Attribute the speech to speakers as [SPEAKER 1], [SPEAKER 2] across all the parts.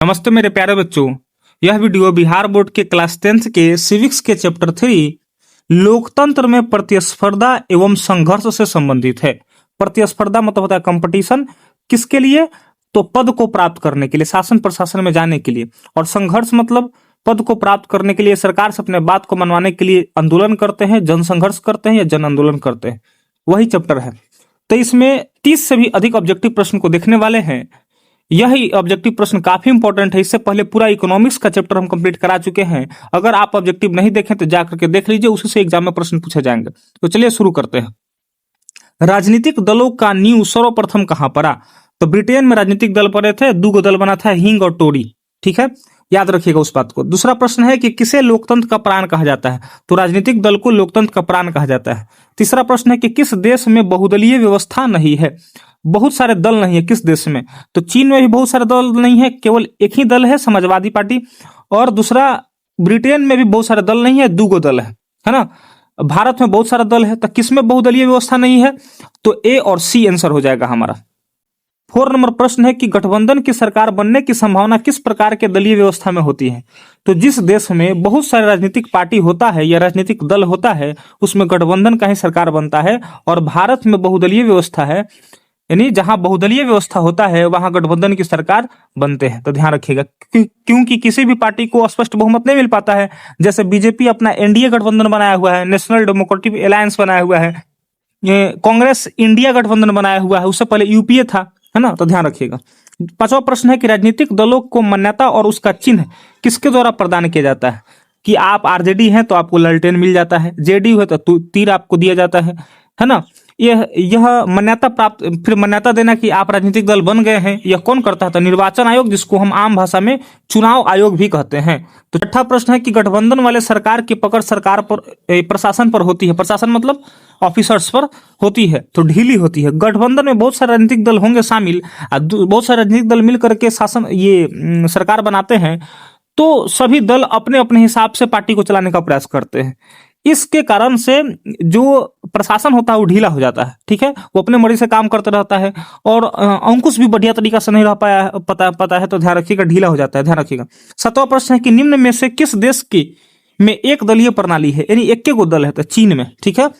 [SPEAKER 1] नमस्ते मेरे प्यारे बच्चों। यह वीडियो बिहार बोर्ड के क्लास 10th के सिविक्स के चैप्टर 3 लोकतंत्र में प्रतिस्पर्धा एवं संघर्ष से संबंधित है। प्रतिस्पर्धा मतलब होता है कंपटीशन, किसके लिए? तो पद को प्राप्त करने के लिए, शासन प्रशासन में जाने के लिए। और संघर्ष मतलब पद को प्राप्त करने के लिए सरकार से अपने बात को मनवाने के लिए आंदोलन करते हैं, जन संघर्ष करते हैं या जन आंदोलन करते हैं, वही चैप्टर है। तो इसमें 30 से भी अधिक ऑब्जेक्टिव प्रश्न को देखने वाले हैं। यही ऑब्जेक्टिव प्रश्न काफी इंपॉर्टेंट है। इससे पहले पूरा इकोनॉमिक्स का चैप्टर हम कंप्लीट करा चुके हैं। अगर आप ऑब्जेक्टिव नहीं देखें तो जाकर के देख लीजिए, उसी से एग्जाम में प्रश्न पूछे जाएंगे। तो चलिए शुरू करते हैं। राजनीतिक दलों का नींव सर्वप्रथम कहां पड़ा? तो ब्रिटेन में राजनीतिक दल पड़े थे। दो दल बना था, हिंग और टोरी। ठीक है, याद रखिएगा उस बात को। दूसरा प्रश्न है कि किसे लोकतंत्र का प्राण कहा जाता है? तो राजनीतिक दल को लोकतंत्र का प्राण कहा जाता है। तीसरा प्रश्न है कि किस देश में बहुदलीय व्यवस्था नहीं है? बहुत सारे दल नहीं है किस देश में? तो चीन में भी बहुत सारे दल नहीं है, केवल एक ही दल है, समाजवादी पार्टी। और दूसरा, ब्रिटेन में भी बहुत सारे दल नहीं है, दो दल है ना। भारत में बहुत सारा दल है, तो किसमें बहुदलीय व्यवस्था नहीं है? तो ए और सी आंसर हो जाएगा हमारा। 4 नंबर प्रश्न है कि गठबंधन की सरकार बनने की संभावना किस प्रकार के दलीय व्यवस्था में होती है? तो जिस देश में बहुत सारे राजनीतिक पार्टी होता है या राजनीतिक दल होता है, उसमें गठबंधन का ही सरकार बनता है। और भारत में बहुदलीय व्यवस्था है, यानी जहां बहुदलीय व्यवस्था होता है वहां गठबंधन की सरकार बनते हैं। तो ध्यान रखिएगा, क्योंकि किसी भी पार्टी को स्पष्ट बहुमत नहीं मिल पाता है। जैसे बीजेपी अपना एनडीए गठबंधन बनाया हुआ है, नेशनल डेमोक्रेटिक अलायंस बनाया हुआ है, कांग्रेस इंडिया गठबंधन बनाया हुआ है, उससे पहले यूपीए था, है ना। तो ध्यान रखिएगा। 5वां प्रश्न है कि राजनीतिक दलों को मान्यता और उसका चिन्ह किसके द्वारा प्रदान किया जाता है? कि आप आरजेडी हैं तो आपको लालटेन मिल जाता है, जेडीयू है तो तीर आपको दिया जाता है ना। यह मान्यता प्राप्त, फिर मान्यता देना कि आप राजनीतिक दल बन गए हैं, यह कौन करता है? तो निर्वाचन आयोग, जिसको हम आम भाषा में चुनाव आयोग भी कहते हैं। तो 6वां प्रश्न है कि गठबंधन वाले सरकार की पकड़ सरकार पर, प्रशासन पर होती है। प्रशासन मतलब ऑफिसर्स पर होती है, तो ढीली होती है। गठबंधन में बहुत सारे राजनीतिक दल होंगे शामिल, बहुत सारे राजनीतिक दल मिल करके शासन सरकार बनाते हैं, तो सभी दल अपने अपने हिसाब से पार्टी को चलाने का प्रयास करते हैं। इसके कारण से जो प्रशासन होता है वो ढीला हो जाता है। ठीक है, वो अपने मर्जी से काम करते रहता है और अंकुश भी बढ़िया तरीका से नहीं रह पाया पता है, तो ध्यान रखिएगा, ढीला हो जाता है। ध्यान रखिएगा। 7वां प्रश्न है कि निम्न में से किस देश की में एक दलीय प्रणाली है, यानी एक को दल है? तो चीन में। ठीक है।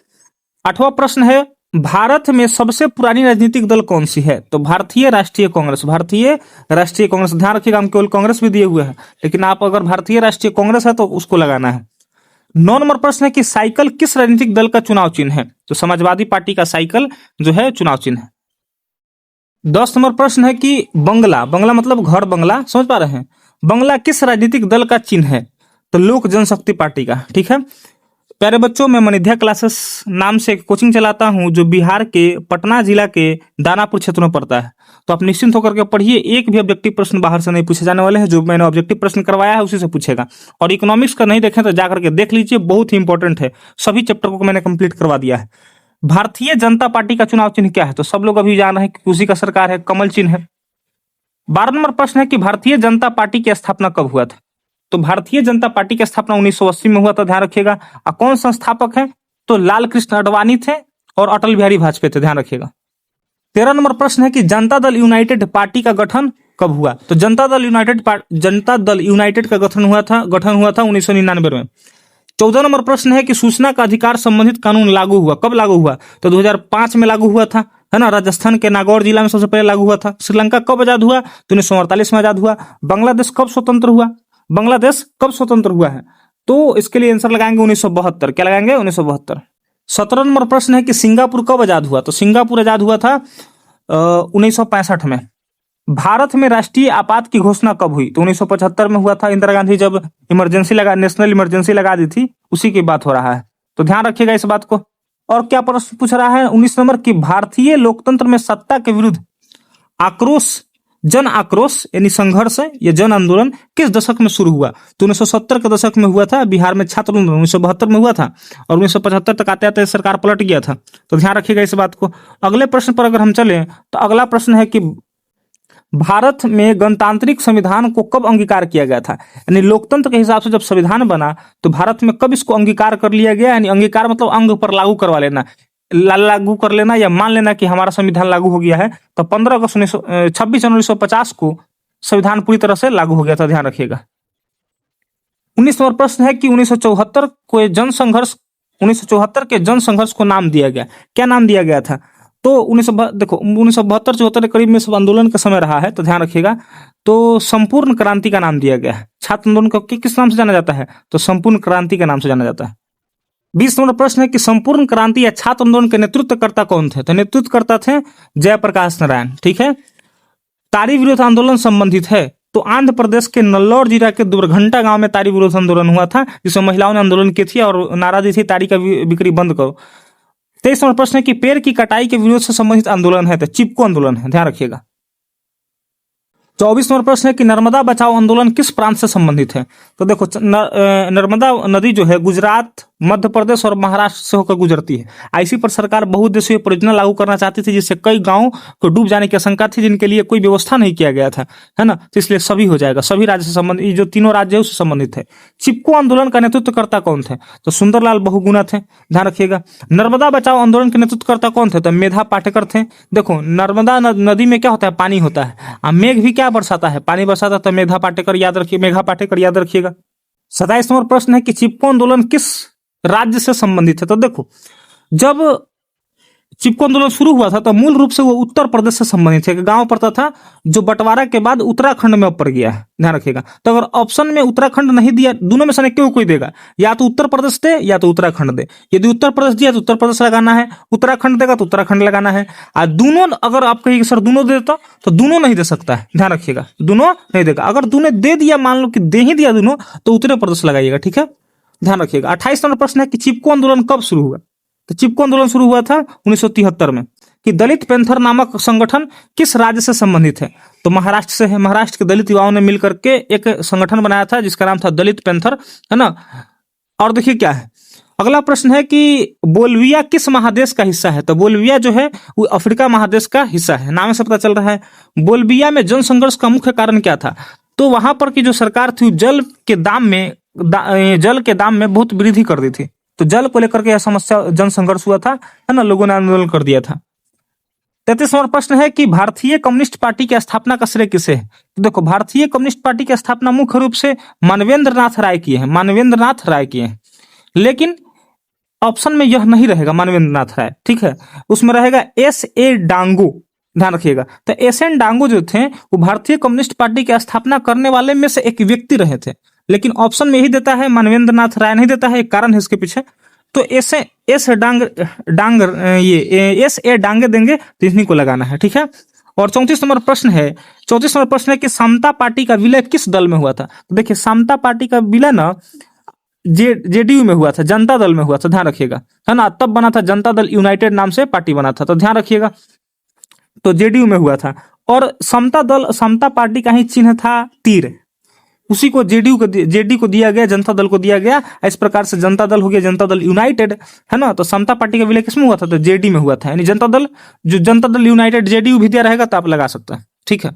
[SPEAKER 1] 8वां प्रश्न है भारत में सबसे पुरानी राजनीतिक दल कौन सी है? तो भारतीय राष्ट्रीय कांग्रेस। भारतीय राष्ट्रीय कांग्रेस, ध्यान रखिएगा, हम केवल कांग्रेस भी दिए हुए हैं, लेकिन आप अगर भारतीय राष्ट्रीय कांग्रेस है तो उसको लगाना है। 9 नंबर प्रश्न है कि साइकिल किस राजनीतिक दल का चुनाव चिन्ह है? तो समाजवादी पार्टी का साइकिल जो है चुनाव चिन्ह है। 10 नंबर प्रश्न है कि बंगला, बंगला मतलब घर बंगला, समझ पा रहे हैं? बंगला किस राजनीतिक दल का चिन्ह है? तो लोक जनशक्ति पार्टी का। ठीक है प्यारे बच्चों, मैं मनिध्या क्लासेस नाम से एक कोचिंग चलाता हूं जो बिहार के पटना जिला के दानापुर क्षेत्र में पड़ता है। तो आप निश्चिंत होकर के पढ़िए, एक भी ऑब्जेक्टिव प्रश्न बाहर से नहीं पूछे जाने वाले हैं। जो मैंने ऑब्जेक्टिव प्रश्न करवाया है उसी से पूछेगा। और इकोनॉमिक्स का नहीं देखें तो जाकर के देख लीजिए, बहुत ही इंपॉर्टेंट है। सभी चैप्टर को मैंने कंप्लीट करवा दिया है। भारतीय जनता पार्टी का चुनाव चिन्ह क्या है? तो सब लोग अभी जान रहे हैं कि उसी का सरकार है, कमल चिन्ह है। 12 नंबर प्रश्न है कि भारतीय जनता पार्टी की स्थापना कब हुआ था? तो भारतीय जनता पार्टी की स्थापना 1980 में हुआ था, ध्यान रखिएगा। और कौन संस्थापक है? तो लाल कृष्ण आडवाणी थे और अटल बिहारी वाजपेयी थे, ध्यान रखिएगा। 13 नंबर प्रश्न है कि जनता दल यूनाइटेड पार्टी का गठन कब हुआ? तो जनता दल यूनाइटेड का गठन हुआ था 1999 में। 14 नंबर प्रश्न है कि सूचना का अधिकार संबंधित कानून लागू हुआ, कब लागू हुआ? तो 2005 में लागू हुआ था, है ना। राजस्थान के नागौर जिला में सबसे पहले लागू हुआ था। श्रीलंका कब आजाद हुआ? तो 1948 में आजाद हुआ। बांग्लादेश कब स्वतंत्र हुआ? बांग्लादेश कब स्वतंत्र हुआ है? तो इसके लिए आंसर लगाएंगे 1972। क्या लगाएंगे? 1972। 17 नंबर प्रश्न है कि सिंगापुर कब आजाद हुआ? तो सिंगापुर आजाद हुआ था 1965 में। भारत में राष्ट्रीय आपात की घोषणा कब हुई? तो 1975 में हुआ था। इंदिरा गांधी जब नेशनल इमरजेंसी लगा दी थी, उसी की बात हो रहा है। तो ध्यान रखिएगा इस बात को। और क्या प्रश्न पूछ रहा है? 19 नंबर की भारतीय लोकतंत्र में सत्ता के विरुद्ध जन आक्रोश यानी संघर्ष या जन आंदोलन किस दशक में शुरू हुआ? तो 1970 के दशक में हुआ था। बिहार में छात्र आंदोलन 1972 में हुआ था और 1975 तक आते आते सरकार पलट गया था। तो ध्यान रखिएगा इस बात को। अगले प्रश्न पर अगर हम चलें तो अगला प्रश्न है कि भारत में गणतांत्रिक संविधान को कब अंगीकार किया गया था? यानी लोकतंत्र के हिसाब से जब संविधान बना तो भारत में कब इसको अंगीकार कर लिया गया? यानी अंगीकार मतलब अंग पर लागू करवा लेना, लागू कर लेना या मान लेना कि हमारा संविधान लागू हो गया है। तो 26 जनवरी 1950 को संविधान पूरी तरह से लागू हो गया था, ध्यान रखिएगा। 19 नंबर प्रश्न है कि 1974 को जनसंघर्ष 1974 के जनसंघर्ष को नाम दिया गया, क्या नाम दिया गया था? तो 1972-74 के करीब में सब आंदोलन का समय रहा है, तो ध्यान रखिएगा। तो संपूर्ण क्रांति का नाम दिया गया है। छात्र आंदोलन को किस नाम से जाना जाता है? तो संपूर्ण क्रांति के नाम से जाना जाता है। 20 नंबर प्रश्न है कि संपूर्ण क्रांति या छात्र आंदोलन के नेतृत्वकर्ता कौन थे? तो नेतृत्वकर्ता थे जयप्रकाश नारायण, ठीक है। तारी विरोध आंदोलन संबंधित है, तो आंध्र प्रदेश के नल्लौर जिला के दुर्घंटा गांव में तारी विरोध आंदोलन हुआ था, जिसमें महिलाओं ने आंदोलन की थी और नारा दी थी तारी का बिक्री बंद करो। 23 नंबर प्रश्न है कि पेड़ की कटाई के विरोध से संबंधित आंदोलन है, तो चिपको आंदोलन है, ध्यान रखिएगा। 24 नंबर प्रश्न है कि नर्मदा बचाओ आंदोलन किस प्रांत से संबंधित है? तो देखो नर्मदा नदी जो है गुजरात, मध्य प्रदेश और महाराष्ट्र से होकर गुजरती है। इसी पर सरकार बहुउद्देशीय परियोजना लागू करना चाहती थी, जिससे कई गांवों को डूब जाने की आशंका थी, जिनके लिए कोई व्यवस्था नहीं किया गया था, है ना। तो इसलिए सभी हो जाएगा, सभी राज्य से संबंधित, जो तीनों राज्य है उससे संबंधित है। चिपको आंदोलन का नेतृत्वकर्ता कौन थे? तो सुंदरलाल बहुगुणा थे, ध्यान रखिएगा। नर्मदा बचाओ आंदोलन के नेतृत्वकर्ता कौन थे? तो मेधा पाटेकर थे। देखो नर्मदा नदी में क्या होता है? पानी होता है, मेघ भी क्या बरसाता है? पानी बरसाता। तो मेधा पाटेकर याद रखिए, मेघा पाटेकर याद रखिएगा। 27 नंबर प्रश्न है कि चिपको आंदोलन किस राज्य से संबंधित है? तो देखो जब चिपको आंदोलन शुरू हुआ था तो मूल रूप से वो उत्तर प्रदेश से संबंधित है। गांव पड़ता था जो बंटवारा के बाद उत्तराखंड में पड़ गया है, ध्यान रखिएगा। तो अगर ऑप्शन में उत्तराखंड नहीं दिया, दोनों में से क्यों कोई देगा, या तो उत्तर प्रदेश दे या तो उत्तराखंड दे। यदि उत्तर प्रदेश दिया तो उत्तर प्रदेश लगाना है, उत्तराखंड देगा तो उत्तराखंड लगाना है। और दोनों अगर आप कहिए सर दोनों दे देता, तो दोनों नहीं दे सकता है, ध्यान रखिएगा, दोनों नहीं देगा। अगर दोनों दे दिया, मान लो कि दे ही दिया दोनों, तो उत्तर प्रदेश लगाइएगा, ठीक है, ध्यान रखिएगा। 28 नंबर प्रश्न है कि चिपको आंदोलन कब शुरू हुआ? तो चिपको आंदोलन शुरू हुआ था 1973 में। कि दलित पैंथर नामक संगठन किस राज्य से संबंधित है? तो महाराष्ट्र से है। महाराष्ट्र के दलित युवाओं ने मिलकर के एक संगठन बनाया था जिसका नाम था दलित पैंथर, है ना। और देखिए क्या है अगला प्रश्न है कि बोल्विया किस महादेश का हिस्सा है? तो बोल्विया जो है वो अफ्रीका महादेश का हिस्सा है, नाम से पता चल रहा है। बोल्विया में जनसंघर्ष का मुख्य कारण क्या था? तो वहां पर की जो सरकार थी जल के दाम में बहुत वृद्धि कर दी थी, तो जल को लेकर के यह समस्या जनसंघर्ष हुआ था, है ना, लोगों ने आंदोलन कर दिया था। 33 नंबर प्रश्न है कि भारतीय कम्युनिस्ट पार्टी की स्थापना का श्रेय किसे है? तो देखो भारतीय कम्युनिस्ट पार्टी की स्थापना मुख्य रूप से मानवेंद्र नाथ राय की है, मानवेंद्र नाथ राय की है। लेकिन ऑप्शन में यह नहीं रहेगा मानवेंद्र नाथ राय, ठीक है, उसमें रहेगा S.A. डांगो, ध्यान रखिएगा। तो S.N. डांगो जो थे वो भारतीय कम्युनिस्ट पार्टी की स्थापना करने वाले में से एक व्यक्ति रहे थे, लेकिन ऑप्शन में ही देता है मानवेंद्र नाथ राय नहीं देता है, एक कारण है इसके पीछे। तो S.A. डांगे देंगे तो इन्हीं को लगाना है, ठीक है। और 34 नंबर प्रश्न है, 34 नंबर प्रश्न है कि समता पार्टी का विलय किस दल में हुआ था? तो देखिए समता पार्टी का विलय ना जेडीयू में हुआ था, जनता दल में हुआ था, ध्यान रखिएगा, है ना। तब बना था जनता दल यूनाइटेड नाम से पार्टी बना था, तो ध्यान रखिएगा। तो जेडीयू में हुआ था। और समता पार्टी का ही चिन्ह था तीर, उसी को जेडी को दिया गया, जनता दल को दिया गया। इस प्रकार से जनता दल हो गया जनता दल यूनाइटेड, है ना। तो समता पार्टी का विलय किसमें हुआ था? तो जेडी में हुआ था, यानी जनता दल यूनाइटेड जेडीयू भी दिया रहेगा तो आप लगा सकते हैं, ठीक है।